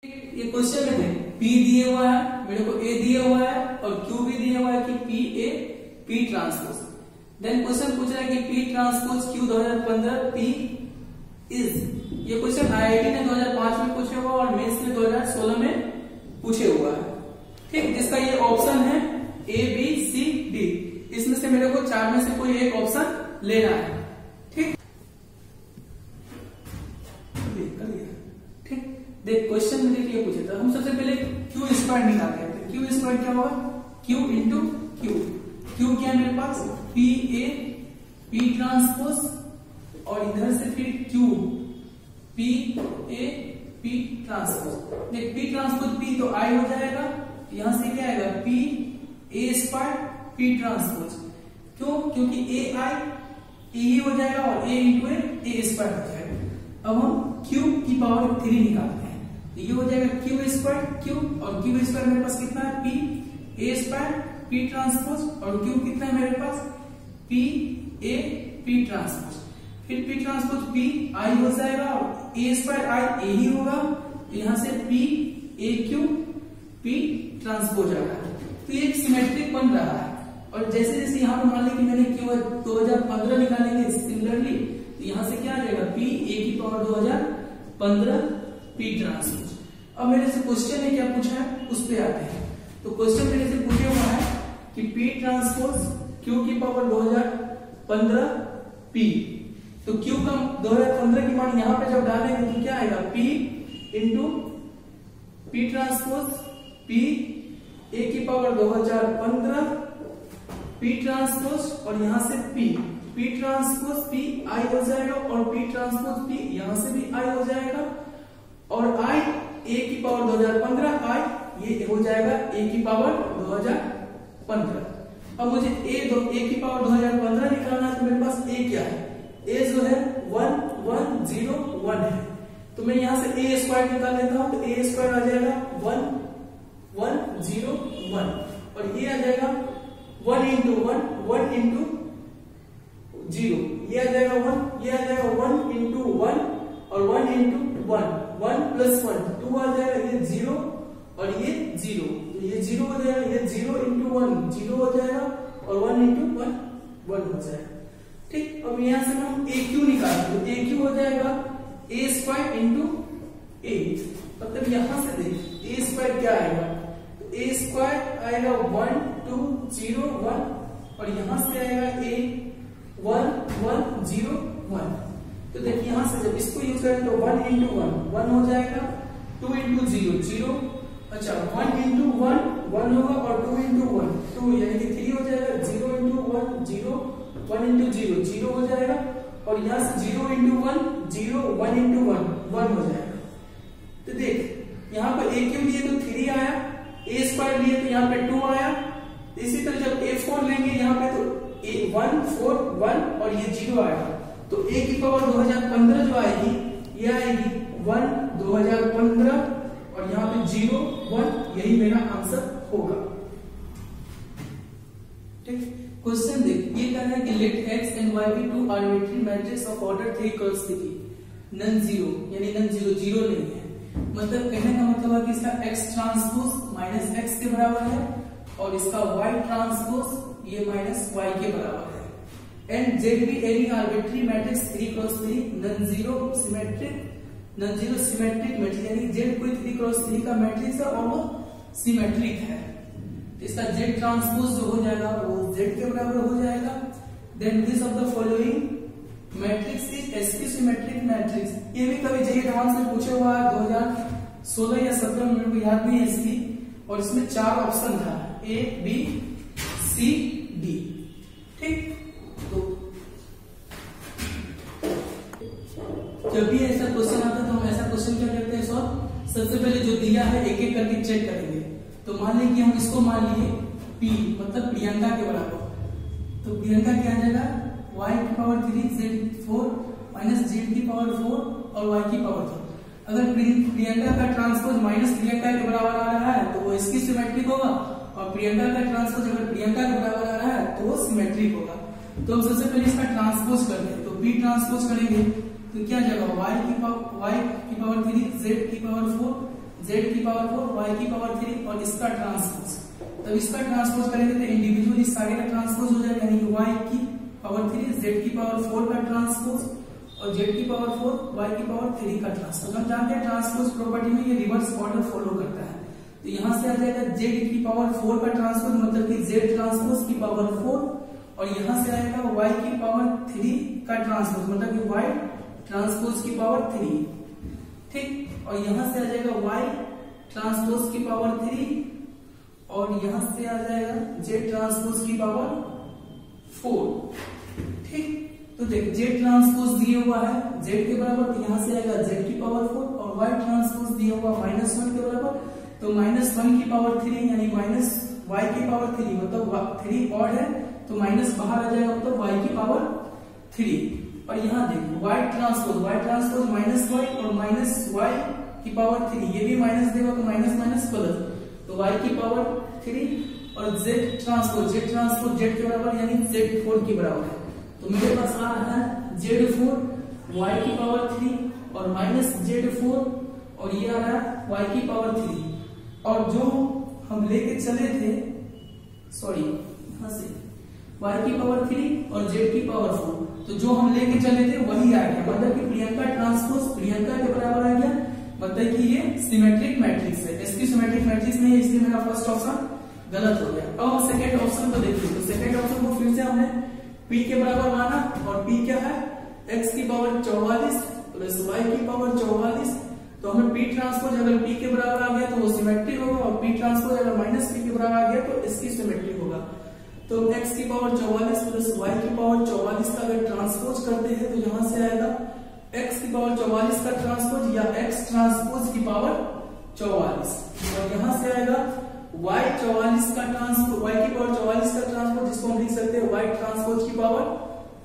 ये क्वेश्चन में P दिए हुआ है, मेरे को A दिया हुआ है और Q भी दिया हुआ है कि P A P transpose. Then question पूछ रहा है कि P transpose Q 2015 P is. ये क्वेश्चन IIT ने 2005 में पूछे हुआ और मेंस में 2016 में पूछे हुआ है। ठीक, जिसका ये ऑप्शन है A B C D। इसमें से मेरे को चार में से कोई एक ऑप्शन लेना है। ठीक, देख क्वेश्चन में देखिए पूछे था, हम सबसे पहले क्यू स्क्वायर निकालते हैं। क्यू स्क्वायर क्या होगा? Q into Q. क्यू क्या है मेरे पास? पी ए पी ट्रांसपोज और इधर से फिर Q P A P transpose. देख पी ट्रांसपोज पी तो आई हो जाएगा, यहां से क्या आएगा? P A square P transpose. क्यों? क्योंकि ए आई ए ही हो जाएगा और ए इंटू ए स्क्वायर हो जाएगा। अब हम क्यू की पावर 3 निकालते हैं, ये हो जाएगा क्यू स्क्वायर क्यू, और क्यू स्क्वायर मेरे पास कितना है? P A square P transpose, और क्यू कितना है मेरे पास? P A P transpose. फिर पी ट्रांसपोज पी आई हो जाएगा और ए स्क्वायर आई ए ही होगा, तो यहां से P A Q P transpose आ रहा है। तो ये एक सिमेट्रिक बन रहा है। और जैसे जैसे यहाँ पर मान ली कि मैंने क्यू 2015 निकालेंगे, सिमिलरली तो यहां से क्या आ जाएगा? पी ए की पावर 2015 पी ट्रांसपोज। अब मेरे से क्वेश्चन ने क्या पूछा है उस पे आते हैं। तो क्वेश्चन मेरे से पूछा हुआ है कि पी ट्रांसपोज क्यू की पावर 2015 पी। तो क्यू का 2015 की मान यहां पे जब डालेंगे तो क्या आएगा? P into P transpose P A की पावर 2015 पी ट्रांसपोज, और यहां से P P transpose P I हो जाएगा और पी ट्रांसपोज पी यहां से भी आई हो जाएगा, और आई ए की पावर 2015 आई ये हो जाएगा ए की पावर 2015। अब मुझे ए की पावर 2015 निकालना है, तो मेरे पास ए क्या है? ए जो है 1101 है, तो मैं यहां से ए स्क्वायर निकाल लेता हूं। तो ए स्क्वायर आ जाएगा 1101, और ये आ जाएगा 1 इंटू 1 इंटू 0, ये आ जाएगा 1, ये आ जाएगा 1 इंटू 1 और 1 इंटू 1 प्लस 1 2 आ जाएगा, ये 0 और ये 0, तो ये 0 हो जाएगा, ये 0 इंटू 1 0 हो जाएगा और 1 इंटू 1 1 हो जाएगा। ठीक, अब यहां से हम ए क्यू निकालेंगे, तो ए क्यू हो जाएगा ए स्क्वायर इंटू ए। मतलब यहां से देख ए स्क्वायर क्या आएगा? तो ए स्क्वायर आएगा 1 2 0 1, और यहां से आएगा ए 1 1 0 1। तो देखिए यहां से जब इसको यूज करें तो 1 इंटू 1 हो जाएगा, 2 इंटू 0 0, अच्छा 1 इंटू 1 होगा और 2 इंटू 1 2, यानी कि 3 हो जाएगा। 0 इंटू 1 0, 1 इंटू 0 0 हो जाएगा, और यहां से 0 इंटू 1 0, 1 इंटू 1 हो जाएगा। तो देख यहाँ पर ए क्यू लिए तो 3 आया, ए स्क्वायर लिए तो यहाँ पे 2 आया। इसी तरह जब A4 लेंगे यहाँ पे तो A1 4 1 और ये 0 आएगा, तो ए की पावर 2015 जो आएगी ये आएगी 1 2015 और यहाँ पे 0 1, यही मेरा आंसर होगा। ठीक, क्वेश्चन देख, ये कह रहा है कि late x and y be two arbitrary matrices of order 3 cross 3 non zero, यानी नन जीरो जीरो नहीं है। मतलब कहने का मतलब है कि इसका x ट्रांसपोज माइनस x के बराबर है और इसका y ट्रांसपोज ये माइनस y के बराबर है। एंड Z भी any arbitrary matrix 3 cross 3 non zero symmetric matrix, यानी Z कोई 3 क्रॉस 3 का मैट्रिक्स है और वो सिमेट्रिक है। इसका Z ट्रांसपोज जो हो जाएगा वो Z के बराबर हो जाएगा। Then this of the following matrix is sp symmetric matrix. ये भी कभी जेईई एडवांस में पूछे हुआ है 2016 या 17 में, मेरे को याद नहीं है इसकी, और इसमें 4 ऑप्शन था A B C D। ठीक, तो जब भी ऐसा क्वेश्चन आता है तो हम ऐसा क्वेश्चन क्या करते हैं सॉल्व? सबसे पहले जो दिया है एक एक करके चेक करेंगे। तो मान लें कि हम इसको मान लिए P मतलब प्रियंका के बराबर, तो प्रियंका क्या आ जाएगा? y की पावर 3 z4 माइनस z की पावर 4 और y की पावर 4। अगर प्रियंका का ट्रांसपोज माइनस प्रियंका के बराबर आ रहा है तो वो इसकी सिमेट्रिक होगा, और प्रियंका का ट्रांसपोज अगर प्रियंका के बराबर आ रहा है तो वो सिमेट्रिक होगा। तो हम सबसे पहले इसका ट्रांसपोज करते हैं, तो p ट्रांसपोज करेंगे तो क्या जाएगा? y की पावर 3 z की पावर 4 जेड की पावर 4 वाई की पावर 3 और इसका ट्रांसपोज। तब इसका ट्रांसपोज करेंगे तो इंडिविजुअली सारे का ट्रांसपोज हो जाएगा, यानी कि वाई की पावर 3 जेड की पावर 4 का ट्रांसपोज और जेड की पावर 4 वाई की पावर 3 का ट्रांसपोज। हम जानते हैं ट्रांसपोज प्रॉपर्टी में ये रिवर्स ऑर्डर फॉलो करता है। तो यहां से आ जाएगा जेड की पावर 4 का ट्रांसपोज, मतलब कि जेड ट्रांसपोज की पावर 4, और यहां से आएगा वाई की पावर 3 का ट्रांसपोज, मतलब कि वाई ट्रांसपोज की पावर 3, ठीक। और यहां से आ जाएगा वाई ट्रांसपोज की पावर 3 और यहां से आ जाएगा जेड ट्रांसपोज की पावर 4, ठीक। तो देख जेड ट्रांसपोज दिया हुआ है जेड के बराबर, तो यहां से आएगा जेड की पावर 4 और वाई ट्रांसपोज दिया हुआ -1 के बराबर, तो -1 की पावर 3 यानी माइनस वाई की पावर 3, मतलब 3 ऑड है तो माइनस बाहर आ जाएगा, मतलब वाई की पावर 3। और यहाँ देखो वाई ट्रांसपोज माइनस वाई और माइनस वाई की पावर 3, ये भी माइनस देगा तो माइनस माइनस प्लस, तो वाई की पावर 3 और जेड ट्रांसपोज जेड के बराबर यानी Z4 के बराबर है। तो मेरे पास आ रहा है Z4 वाई की पावर 3 और माइनस Z4 और ये आ रहा है वाई की पावर 3, और जो हम लेके चले थे सॉरी यहां से y की पावर 3 और z की पावर 4, तो जो हम लेके चले थे वही आ गया, मतलब कि प्रियंका ट्रांसपोज प्रियंका के बराबर आ गया, मतलब कि ये सिमेट्रिक मैट्रिक्स है। इसकी सिमेट्रिक मैट्रिक्स नहीं है, इसलिए मेरा फर्स्ट ऑप्शन गलत हो गया। अब हम सेकंड ऑप्शन को देखिए, तो सेकंड ऑप्शन को फिर से हमने p के बराबर माना, और p क्या है x की पावर 44 प्लस y की पावर 44, तो हमें p ट्रांसपोज अगर p के बराबर आ गया तो वो सिमेट्रिक होगा, और p ट्रांसपोज अगर माइनस p के बराबर आ गया तो इसकी सिमेट्रिक होगा। तो x की पावर 44 प्लस y की पावर 44 का अगर ट्रांसपोज करते हैं तो यहां से आएगा x की पावर 44 का ट्रांसपोज या x ट्रांसपोज की पावर 44, और यहां से आएगा y 44 का ट्रांसपोज y की पावर 44 का ट्रांसपोज, जिसको हम लिख सकते हैं y ट्रांसपोज की power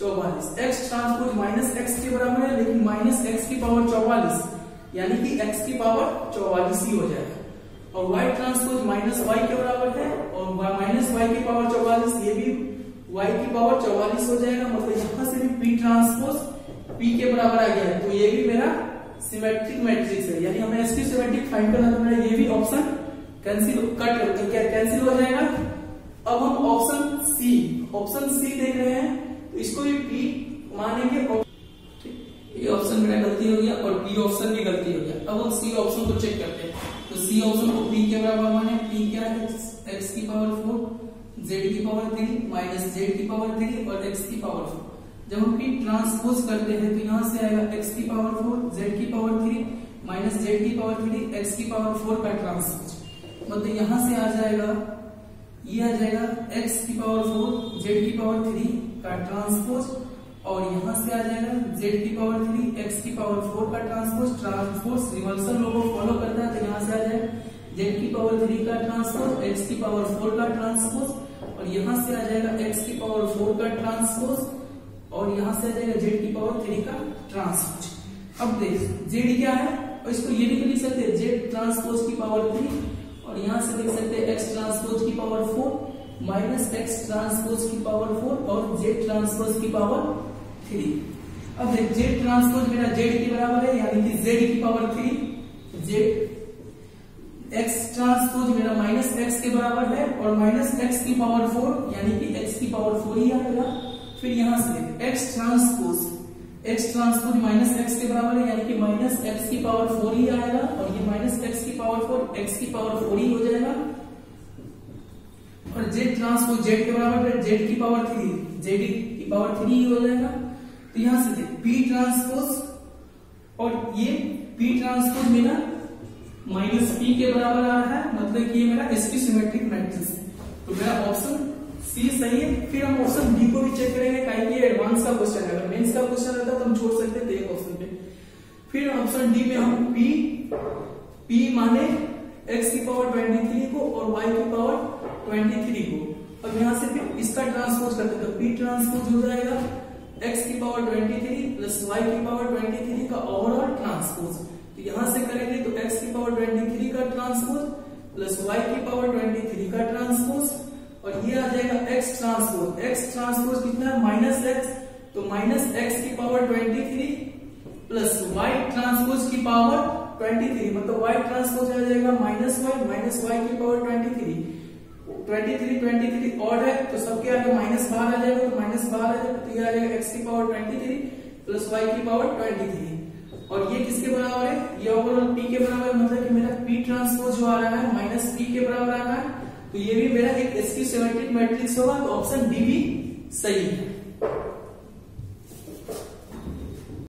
44। x transpose minus x के बराबर है, लेकिन माइनस x की पावर 44 यानी कि x की पावर 44 ही हो जाएगा, और y ट्रांसपोज माइनस y के बराबर है और माइनस y की पावर 44, ये भी y की पावर 44 हो जाएगा, मतलब यहां से भी p ट्रांसपोज p के बराबर आ गया है, तो ये भी मेरा सिमेट्रिक मैट्रिक्स है, यानी हमें इसकी सिमेट्रिक फाइंड करना, तो मेरा ये भी ऑप्शन कैंसिल हो जाएगा। अब हम ऑप्शन सी देख रहे हैं, तो इसको भी p मानेंगे, ये ऑप्शन मेरा गलती हो गया और बी ऑप्शन भी गलती हो गया। अब हम सी ऑप्शन को चेक करते हैं, तो सी ऑप्शन को p के बराबर माने, p क्या है x की पावर 4 z की पावर 3 माइनस z की पावर 3 और x की पावर 4। जब हम p ट्रांसपोज करते हैं तो यहां से आएगा x की पावर 4 z की पावर 3 माइनस z की पावर 3 x की पावर 4 का ट्रांसपोज, मतलब यहां से आ जाएगा ये आ जाएगा x की पावर 4 z की पावर 3 का ट्रांसपोज, और यहां से आ जाएगा z की पावर 3 x की पावर 4 का ट्रांसपोज रिवर्सल लॉ को फॉलो करता है, तो यहां से आ जाएगा z की पावर 3 का ट्रांसपोज x की पावर 4 का ट्रांसपोज, और यहां से आ जाएगा x की पावर 4 का ट्रांसपोज, और यहां से आ जाएगा z की पावर 3 का ट्रांसपोज। अब देख z क्या है, और इसको ये भी लिख सकते हैं z ट्रांसपोज की पावर 3, और यहां से लिख सकते हैं x ट्रांसपोज की पावर 4 माइनस x ट्रांसपोज की पावर 4 और z ट्रांसपोज की पावर 3। अब देख z ट्रांसपोज मेरा z के बराबर है, यानी कि z की पावर 3, z x ट्रांसपोज मेरा माइनस x के बराबर है और माइनस x की पावर 4 यानी कि x की पावर 4 ही आएगा। फिर यहां से x ट्रांसपोज माइनस x के बराबर है, यानी कि माइनस x की पावर 4 ही आएगा, और ये माइनस x की पावर 4 x की पावर 4 ही हो जाएगा, और z ट्रांसपोज z के बराबर है z की पावर 3 z की पावर 3 ही हो जाएगा। तो यहां से p ट्रांसपोज, और ये p ट्रांसपोज मेरा माइनस p के बराबर आ रहा है, मतलब कि ये मेरा इसकी सिमेट्रिक मैट्रिक्स है, तो मेरा ऑप्शन सी सही है। फिर हम ऑप्शन डी को भी चेक करेंगे, काहे कि एडवांस का क्वेश्चन है, अगर मेंस का क्वेश्चन रहता तो हम छोड़ सकते थे एक ऑप्शन पे। फिर ऑप्शन डी में हम p माने x की पावर 23 को और y की पावर 23 को, अब यहां से फिर इसका ट्रांसपोज करते हैं, तो p ट्रांसपोज हो जाएगा x की पावर 23 प्लस y की पावर 23 का ओवरऑल ट्रांसपोज। तो यहां से करेंगे तो x की पावर 23 का ट्रांसपोज प्लस y की पावर 23 का ट्रांसपोज, और ये आ जाएगा x ट्रांसपोज कितना है माइनस x, तो माइनस x की पावर 23 प्लस y ट्रांसपोज की पावर 23, मतलब y ट्रांसपोज आ जाएगा माइनस y की पावर 23 ऑड है तो सबके आगे माइनस बाहर आ जाएगा, तो माइनस बाहर आ जाएगा तो ये आ जाएगा x की पावर 23 प्लस y की पावर 23, और ये किसके बराबर है, ये ओवरऑल p के बराबर है, मतलब कि मेरा p ट्रांसपोज जो आ रहा है माइनस p के बराबर आ रहा है, तो ये भी मेरा एक sp17 मैट्रिक्स होगा, तो ऑप्शन डी भी सही है।